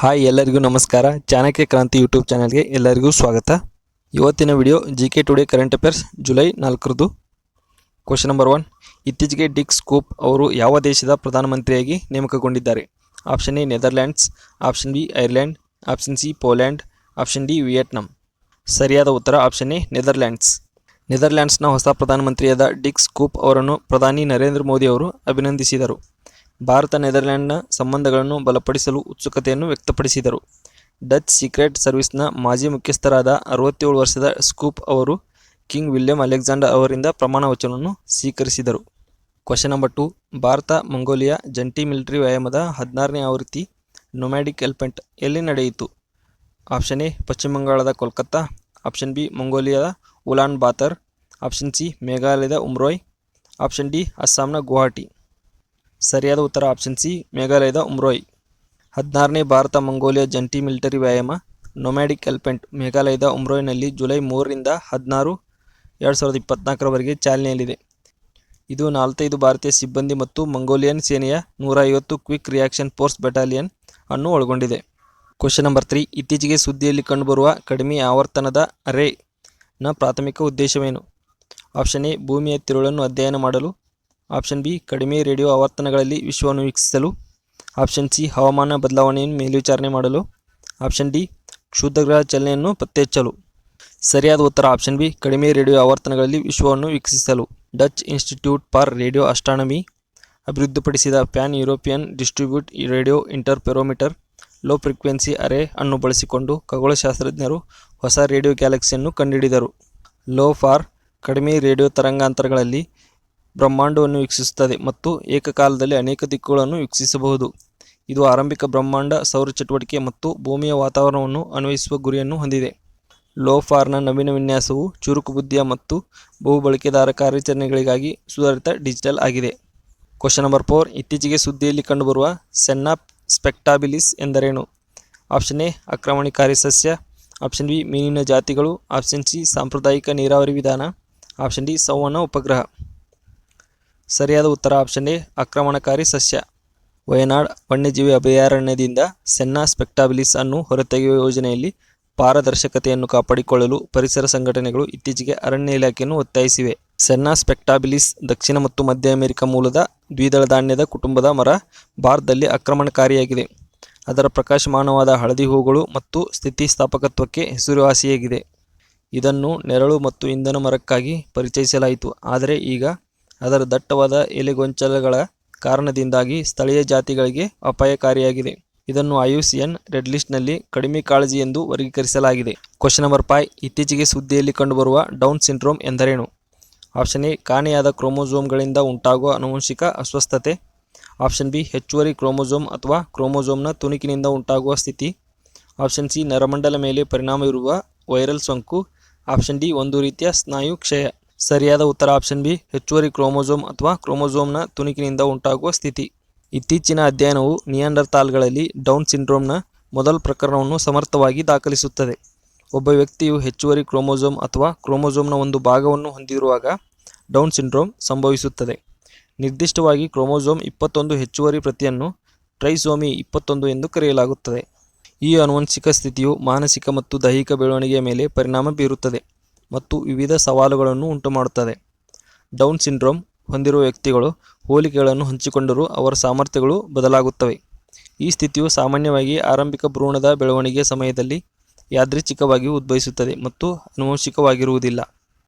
Hi ಎಲ್ಲರಿಗೂ ನಮಸ್ಕಾರ. ಚಾಣಕ್ಯ ಕ್ರಾಂತಿ ಯೂಟ್ಯೂಬ್ ಚಾನಲ್ಗೆ ಎಲ್ಲರಿಗೂ ಸ್ವಾಗತ. ಇವತ್ತಿನ video GK today current affairs July 4 question number 1. ಇತ್ತೀಚೆಗೆ ಡಿಕ್ ಸ್ಕೂಪ್ ಅವರು ಯಾವ ದೇಶದ ಪ್ರಧಾನಮಂತ್ರಿಯಾಗಿ ನೇಮಕಗೊಂಡಿದ್ದಾರೆ? Option A Netherlands, option B Ireland, option C Poland, option D Vietnam. ಸರಿಯಾದ ಉತ್ತರ ಆಪ್ಷನ್ ಎ ನೆದರ್ಲ್ಯಾಂಡ್ಸ್. ನೆದರ್ಲ್ಯಾಂಡ್ಸ್ನ ಹೊಸ ಪ್ರಧಾನಮಂತ್ರಿಯಾದ ಡಿಕ್ ಸ್ಕೂಪ್ ಅವರನ್ನು ಪ್ರಧಾನಿ ನರೇಂದ್ರ ಮೋದಿ ಅವರು ಅಭಿನಂದಿಸಿದರು. ಭಾರತ ನೆದರ್ಲ್ಯಾಂಡ್ನ ಸಂಬಂಧಗಳನ್ನು ಬಲಪಡಿಸಲು ಉತ್ಸುಕತೆಯನ್ನು ವ್ಯಕ್ತಪಡಿಸಿದರು. ಡಚ್ ಸೀಕ್ರೆಟ್ ಸರ್ವಿಸ್ನ ಮಾಜಿ ಮುಖ್ಯಸ್ಥರಾದ 67 ವರ್ಷದ ಸ್ಕೂಪ್ ಅವರು ಕಿಂಗ್ ವಿಲಿಯಂ ಅಲೆಕ್ಸಾಂಡರ್ ಅವರಿಂದ ಪ್ರಮಾಣ ವಚನವನ್ನು ಸ್ವೀಕರಿಸಿದರು. Question number 2. ಭಾರತ ಮಂಗೋಲಿಯಾ ಜಂಟಿ ಮಿಲಿಟರಿ ವ್ಯಾಯಾಮದ 16ನೇ ಆವೃತ್ತಿ ನೊಮ್ಯಾಡಿಕ್ ಎಲಿಫೆಂಟ್ ಎಲ್ಲಿ ನಡೆಯಿತು? ಆಪ್ಷನ್ ಎ ಪಶ್ಚಿಮ ಬಂಗಾಳದ ಕೋಲ್ಕತ್ತಾ, ಆಪ್ಷನ್ ಬಿ ಮಂಗೋಲಿಯಾದ ಉಲಾನ್ ಬಾತರ್, ಆಪ್ಷನ್ ಸಿ ಮೇಘಾಲಯದ ಉಮ್ರೋಯ್, ಆಪ್ಷನ್ ಡಿ ಅಸ್ಸಾಂನ ಗುವಾಹಟಿ. ಸರಿಯಾದ ಉತ್ತರ ಆಪ್ಷನ್ ಸಿ ಮೇಘಾಲಯದ ಉಮ್ರೋಯ್. 16ನೇ ಭಾರತ ಮಂಗೋಲಿಯಾ ಜಂಟಿ ಮಿಲಿಟರಿ ವ್ಯಾಯಾಮ ನೊಮ್ಯಾಡಿಕ್ ಎಲಿಫೆಂಟ್ ಮೇಘಾಲಯದ ಉಮ್ರೋಯ್ನಲ್ಲಿ ಜುಲೈ 3 ರಿಂದ 16, 2024 ಚಾಲನೆಯಲ್ಲಿದೆ. ಇದು 45 ಭಾರತೀಯ ಸಿಬ್ಬಂದಿ ಮತ್ತು ಮಂಗೋಲಿಯನ್ ಸೇನೆಯ 150 ಕ್ವಿಕ್ ರಿಯಾಕ್ಷನ್ ಫೋರ್ಸ್ ಬೆಟಾಲಿಯನ್ ಅನ್ನು ಒಳಗೊಂಡಿದೆ. Question number 3. ಇತ್ತೀಚೆಗೆ ಸುದ್ದಿಯಲ್ಲಿ ಕಂಡುಬರುವ ಕಡಿಮೆ ಆವರ್ತನದ ಅರೆ ನ ಪ್ರಾಥಮಿಕ ಉದ್ದೇಶವೇನು? ಆಪ್ಷನ್ ಎ ಭೂಮಿಯ ತಿರುಳನ್ನು ಅಧ್ಯಯನ ಮಾಡಲು, ಆಪ್ಷನ್ ಬಿ ಕಡಿಮೆ ರೇಡಿಯೋ ಆವರ್ತನಗಳಲ್ಲಿ ವಿಶ್ವವನ್ನು ವೀಕ್ಷಿಸಲು, ಆಪ್ಷನ್ ಸಿ ಹವಾಮಾನ ಬದಲಾವಣೆಯನ್ನು ಮೇಲ್ವಿಚಾರಣೆ ಮಾಡಲು, ಆಪ್ಷನ್ ಡಿ ಕ್ಷುದ್ರಗ್ರಹ ಚಲನೆಯನ್ನು ಪತ್ತೆಹಚ್ಚಲು. ಸರಿಯಾದ ಉತ್ತರ ಆಪ್ಷನ್ ಬಿ ಕಡಿಮೆ ರೇಡಿಯೋ ಆವರ್ತನಗಳಲ್ಲಿ ವಿಶ್ವವನ್ನು ವೀಕ್ಷಿಸಲು. Dutch institute for radio astronomy ಅಭಿವೃದ್ಧಿಪಡಿಸಿದ pan European distribute radio interferometer low frequency array ಅನ್ನು ಬಳಸಿಕೊಂಡು ಖಗೋಳಶಾಸ್ತ್ರಜ್ಞರು ಹೊಸ ರೇಡಿಯೋ ಗ್ಯಾಲಕ್ಸಿಯನ್ನು ಕಂಡುಹಿಡಿದರು. ಲೋ ಫಾರ್ ಕಡಿಮೆ ರೇಡಿಯೋ ತರಂಗಾಂತರಗಳಲ್ಲಿ ಬ್ರಹ್ಮಾಂಡವನ್ನು ವೀಕ್ಷಿಸುತ್ತದೆ ಮತ್ತು ಏಕಕಾಲದಲ್ಲಿ ಅನೇಕ ದಿಕ್ಕುಗಳನ್ನು ವೀಕ್ಷಿಸಬಹುದು. ಇದು ಆರಂಭಿಕ ಬ್ರಹ್ಮಾಂಡ ಸೌರ ಚಟುವಟಿಕೆ ಮತ್ತು ಭೂಮಿಯ ವಾತಾವರಣವನ್ನು ಅನ್ವಯಿಸುವ ಗುರಿಯನ್ನು ಹೊಂದಿದೆ. ಲೋ ಫಾರ್ನ ನವೀನ ವಿನ್ಯಾಸವು ಚುರುಕು ಬುದ್ಧಿಯ ಮತ್ತು ಬಹು ಬಳಕೆದಾರ ಕಾರ್ಯಾಚರಣೆಗಳಿಗಾಗಿ ಸುಧಾರಿತ ಡಿಜಿಟಲ್ ಆಗಿದೆ. Question number 4. ಇತ್ತೀಚೆಗೆ ಸುದ್ದಿಯಲ್ಲಿ ಕಂಡುಬರುವ ಸೆನ್ನಾ ಸ್ಪೆಕ್ಟಾಬಿಲಿಸ್ ಎಂದರೇನು? ಆಪ್ಷನ್ ಎ ಆಕ್ರಮಣಕಾರಿ ಸಸ್ಯ, ಆಪ್ಷನ್ ಬಿ ಮೀನಿನ ಜಾತಿಗಳು, ಆಪ್ಷನ್ ಸಿ ಸಾಂಪ್ರದಾಯಿಕ ನೀರಾವರಿ ವಿಧಾನ, ಆಪ್ಷನ್ ಡಿ ಸಂವಹನ ಉಪಗ್ರಹ. ಸರಿಯಾದ ಉತ್ತರ ಆಪ್ಷನ್ ಎ ಆಕ್ರಮಣಕಾರಿ ಸಸ್ಯ. ವಯನಾಡ್ ವನ್ಯಜೀವಿ ಅಭಯಾರಣ್ಯದಿಂದ ಸೆನ್ನಾ ಸ್ಪೆಕ್ಟಾಬಿಲಿಸ್ ಅನ್ನು ಹೊರತೆಗೆಯುವ ಯೋಜನೆಯಲ್ಲಿ ಪಾರದರ್ಶಕತೆಯನ್ನು ಕಾಪಾಡಿಕೊಳ್ಳಲು ಪರಿಸರ ಸಂಘಟನೆಗಳು ಇತ್ತೀಚೆಗೆ ಅರಣ್ಯ ಇಲಾಖೆಯನ್ನು ಒತ್ತಾಯಿಸಿವೆ. ಸೆನ್ನಾ ಸ್ಪೆಕ್ಟಾಬಿಲಿಸ್ ದಕ್ಷಿಣ ಮತ್ತು ಮಧ್ಯ ಅಮೆರಿಕ ಮೂಲದ ದ್ವಿದಳ ಧಾನ್ಯದ ಕುಟುಂಬದ ಮರ. ಭಾರತದಲ್ಲಿ ಆಕ್ರಮಣಕಾರಿಯಾಗಿದೆ. ಅದರ ಪ್ರಕಾಶಮಾನವಾದ ಹಳದಿ ಹೂಗಳು ಮತ್ತು ಸ್ಥಿತಿಸ್ಥಾಪಕತ್ವಕ್ಕೆ ಹೆಸರುವಾಸಿಯಾಗಿದೆ. ಇದನ್ನು ನೆರಳು ಮತ್ತು ಇಂಧನ ಮರಕ್ಕಾಗಿ ಪರಿಚಯಿಸಲಾಯಿತು, ಆದರೆ ಈಗ ಅದರ ದಟ್ಟವಾದ ಎಲೆಗೊಂಚಲುಗಳ ಕಾರಣದಿಂದಾಗಿ ಸ್ಥಳೀಯ ಜಾತಿಗಳಿಗೆ ಅಪಾಯಕಾರಿಯಾಗಿದೆ. ಇದನ್ನು IUCN ರೆಡ್ ಲಿಸ್ಟ್ನಲ್ಲಿ ಕಡಿಮೆ ಕಾಳಜಿ ಎಂದು ವರ್ಗೀಕರಿಸಲಾಗಿದೆ. Question number 5. ಇತ್ತೀಚೆಗೆ ಸುದ್ದಿಯಲ್ಲಿ ಕಂಡುಬರುವ ಡೌನ್ ಸಿಂಡ್ರೋಮ್ ಎಂದರೇನು? ಆಪ್ಷನ್ ಎ ಕಾಣೆಯಾದ ಕ್ರೋಮೋಸೋಮ್ಗಳಿಂದ ಉಂಟಾಗುವ ಆನುವಂಶಿಕ ಅಸ್ವಸ್ಥತೆ, ಆಪ್ಷನ್ ಬಿ ಹೆಚ್ಚುವರಿ ಕ್ರೋಮೋಸೋಮ್ ಅಥವಾ ಕ್ರೋಮೋಸೋಮ್ನ ತುಣುಕಿನಿಂದ ಉಂಟಾಗುವ ಸ್ಥಿತಿ, ಆಪ್ಷನ್ ಸಿ ನರಮಂಡಲ ಮೇಲೆ ಪರಿಣಾಮ ಬೀರುವ ವೈರಲ್ ಸೋಂಕು, ಆಪ್ಷನ್ ಡಿ ಒಂದು ರೀತಿಯ ಸ್ನಾಯು ಕ್ಷಯ. ಸರಿಯಾದ ಉತ್ತರ ಆಪ್ಷನ್ ಬಿ ಹೆಚ್ಚುವರಿ ಕ್ರೋಮೋಸೋಮ್ ಅಥವಾ ಕ್ರೋಮೋಸೋಮ್ನ ತುಣುಕಿನಿಂದ ಉಂಟಾಗುವ ಸ್ಥಿತಿ. ಇತ್ತೀಚಿನ ಅಧ್ಯಯನವು ನಿಯಾಂಡರ್ತಾಲ್ಗಳಲ್ಲಿ ಡೌನ್ ಸಿಂಡ್ರೋಮ್ನ ಮೊದಲ ಪ್ರಕರಣವನ್ನು ಸಮರ್ಥವಾಗಿ ದಾಖಲಿಸುತ್ತದೆ. ಒಬ್ಬ ವ್ಯಕ್ತಿಯು ಹೆಚ್ಚುವರಿ ಕ್ರೋಮೋಸೋಮ್ ಅಥವಾ ಕ್ರೋಮೋಸೋಮ್ನ ಒಂದು ಭಾಗವನ್ನು ಹೊಂದಿರುವಾಗ ಡೌನ್ ಸಿಂಡ್ರೋಮ್ ಸಂಭವಿಸುತ್ತದೆ. ನಿರ್ದಿಷ್ಟವಾಗಿ ಕ್ರೋಮೋಸೋಮ್ 21 ಹೆಚ್ಚುವರಿ ಪ್ರತಿಯನ್ನು ಟ್ರೈಸೋಮಿ 21 ಎಂದು ಕರೆಯಲಾಗುತ್ತದೆ. ಈ ಆನುವಂಶಿಕ ಸ್ಥಿತಿಯು ಮಾನಸಿಕ ಮತ್ತು ದೈಹಿಕ ಬೆಳವಣಿಗೆಯ ಮೇಲೆ ಪರಿಣಾಮ ಬೀರುತ್ತದೆ ಮತ್ತು ವಿವಿಧ ಸವಾಲುಗಳನ್ನು ಉಂಟುಮಾಡುತ್ತದೆ. ಡೌನ್ ಸಿಂಡ್ರೋಮ್ ಹೊಂದಿರುವ ವ್ಯಕ್ತಿಗಳು ಹೋಲಿಕೆಗಳನ್ನು ಹಂಚಿಕೊಂಡರೂ ಅವರ ಸಾಮರ್ಥ್ಯಗಳು ಬದಲಾಗುತ್ತವೆ. ಈ ಸ್ಥಿತಿಯು ಸಾಮಾನ್ಯವಾಗಿ ಆರಂಭಿಕ ಭ್ರೂಣದ ಬೆಳವಣಿಗೆಯ ಸಮಯದಲ್ಲಿ ಯಾದೃಚ್ಛಿಕವಾಗಿ ಉದ್ಭವಿಸುತ್ತದೆ ಮತ್ತು ಆನುವಂಶಿಕವಾಗಿರುವುದಿಲ್ಲ.